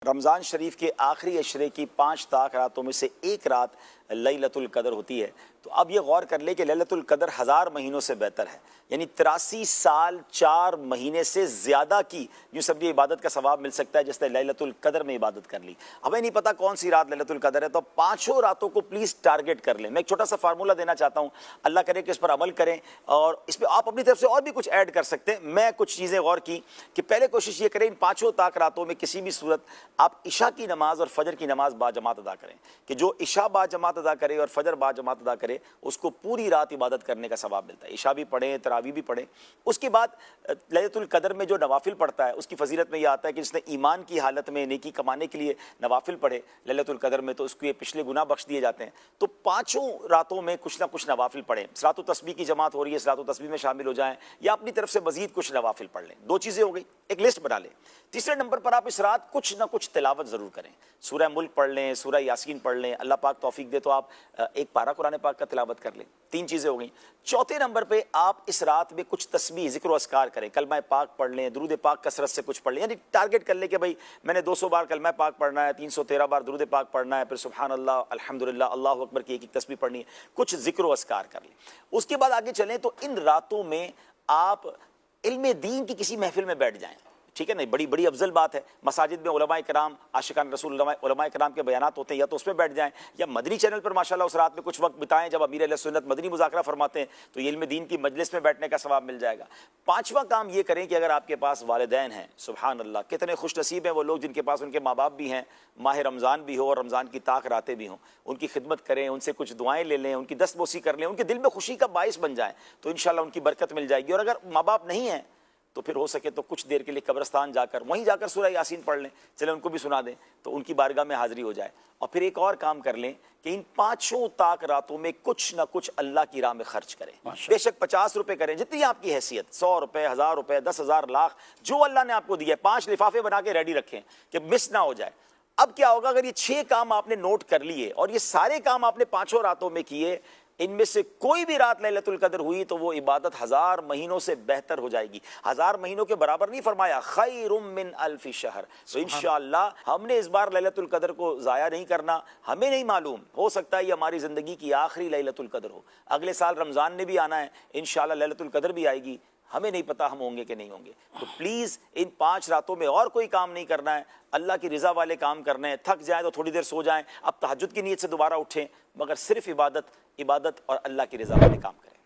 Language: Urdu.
رمضان شریف کے آخری عشرے کی 5 طاق راتوں میں سے ایک رات لیلۃ القدر ہوتی ہے. تو اب یہ غور کر لیں کہ لیلۃ القدر 1000 مہینوں سے بہتر ہے، یعنی 83 سال 4 مہینے سے زیادہ کی یوں سمجھے عبادت کا ثواب مل سکتا ہے جس نے لیلۃ القدر میں عبادت کر لی. ہمیں نہیں پتا کون سی رات لیلۃ القدر ہے، تو پانچوں راتوں کو پلیز ٹارگٹ کر لیں. میں ایک چھوٹا سا فارمولہ دینا چاہتا ہوں، اللہ کرے کہ اس پر عمل کریں، اور اس پہ آپ اپنی طرف سے اور بھی کچھ ایڈ کر سکتے ہیں. میں کچھ چیزیں غور کی کہ پہلے کوشش یہ کریں ان 5 طاق راتوں میں کسی بھی صورت آپ عشاء کی نماز اور فجر کی نماز با جماعت ادا کریں، کہ جو عشاء با جماعت ادا کرے اور فجر با جماعت ادا کرے اس کو پوری رات عبادت کرنے کا ثواب ملتا ہے. عشاء بھی پڑھیں، تراویح بھی پڑھیں. اس کے بعد لیلۃ القدر میں جو نوافل پڑھتا ہے اس کی فضیلت میں یہ آتا ہے کہ جس نے ایمان کی حالت میں نیکی کمانے کے لیے نوافل پڑھے لیلۃ القدر میں تو اس کو یہ پچھلے گناہ بخش دیے جاتے ہیں. تو 5 راتوں میں کچھ نہ کچھ نوافل پڑھیں. صلاۃ التسبیح کی جماعت ہو رہی ہے، صلاۃ التسبیح میں شامل ہو جائیں یا اپنی طرف سے مزید کچھ نوافل پڑھ لیں. 2 چیزیں ہو گئی، ایک لسٹ بنا لیں. تیسرے نمبر پر آپ اس رات کچھ نہ کچھ تلاوت ضرور کریں. سورہ ملک پڑھ لیں، سورہ یاسین پڑھ لیں، اللہ پاک توفیق دے تو آپ ایک پارہ قرآن پاک کا تلاوت کر لیں. 3 چیزیں ہو گئیں. چوتھے نمبر پہ آپ اس رات میں کچھ تسبیح ذکر و اذکار کریں. کلمہ پاک پڑھ لیں، درود پاک کثرت سے کچھ پڑھ لیں، یعنی ٹارگٹ کر لیں کہ بھائی میں نے 200 بار کلمہ پاک پڑھنا ہے، 313 بار درود پاک پڑھنا ہے، پھر سبحان اللہ، الحمدللہ، اللہ اکبر کی ایک تسبیح پڑھنی ہے. کچھ ذکر و اذکار کر لیں. اس کے بعد آگے چلیں تو ان راتوں میں آپ علم دین کی کسی محفل میں بیٹھ جائیں. ٹھیک ہے نا، بڑی بڑی افضل بات ہے. مساجد میں علماء کرام، عاشقان رسول علماء کرام کے بیانات ہوتے ہیں، یا تو اس میں بیٹھ جائیں یا مدنی چینل پر ماشاءاللہ اس رات میں کچھ وقت بتائیں جب امیر اہل سنت مدنی مذاکرہ فرماتے ہیں تو یہ علم دین کی مجلس میں بیٹھنے کا ثواب مل جائے گا. 5واں کام یہ کریں کہ اگر آپ کے پاس والدین ہیں، سبحان اللہ کتنے خوش نصیب ہیں وہ لوگ جن کے پاس ان کے ماں باپ بھی ہیں، ماہ رمضان بھی ہو اور رمضان کی طاق راتیں بھی ہوں. ان کی خدمت کریں، ان سے کچھ دعائیں لے لیں، ان کی دستبوسی کر لیں، ان کے دل میں خوشی کا باعث بن جائیں تو انشاءاللہ ان کی برکت مل جائے گی. اور اگر ماں باپ نہیں ہیں تو پھر ہو سکے تو کچھ دیر کے لیے قبرستان جا کر وہیں جا کر سورہ یاسین پڑھ لیں، چلیں ان کو بھی سنا دیں تو ان کی بارگاہ میں حاضری ہو جائے. اور پھر ایک اور کام کر لیں کہ ان 5 طاق راتوں میں کچھ نہ کچھ اللہ کی راہ میں خرچ کریں. بے شک 50 روپے کریں، جتنی آپ کی حیثیت، 100 روپے، 1000 روپے، 10,000، لاکھ، جو اللہ نے آپ کو دیا ہے. 5 لفافے بنا کے ریڈی رکھیں کہ مس نہ ہو جائے. اب کیا ہوگا اگر یہ 6 کام آپ نے نوٹ کر لیے اور یہ سارے کام آپ نے 5 راتوں میں کیے، ان میں سے کوئی بھی رات لیلۃ القدر ہوئی تو وہ عبادت 1000 مہینوں سے بہتر ہو جائے گی. 1000 مہینوں کے برابر نہیں فرمایا، خیر من الف شہر. تو انشاءاللہ ہم نے اس بار لیلۃ القدر کو ضائع نہیں کرنا. ہمیں نہیں معلوم، ہو سکتا ہے یہ ہماری زندگی کی آخری لیلۃ القدر ہو. اگلے سال رمضان نے بھی آنا ہے، انشاءاللہ لیلۃ القدر بھی آئے گی. ہمیں نہیں پتا ہم ہوں گے کہ نہیں ہوں گے. تو پلیز ان 5 راتوں میں اور کوئی کام نہیں کرنا ہے، اللہ کی رضا والے کام کرنے ہیں. تھک جائیں تو تھوڑی دیر سو جائیں، اب تہجد کی نیت سے دوبارہ اٹھیں، مگر صرف عبادت اور اللہ کی رضا والے کام کریں.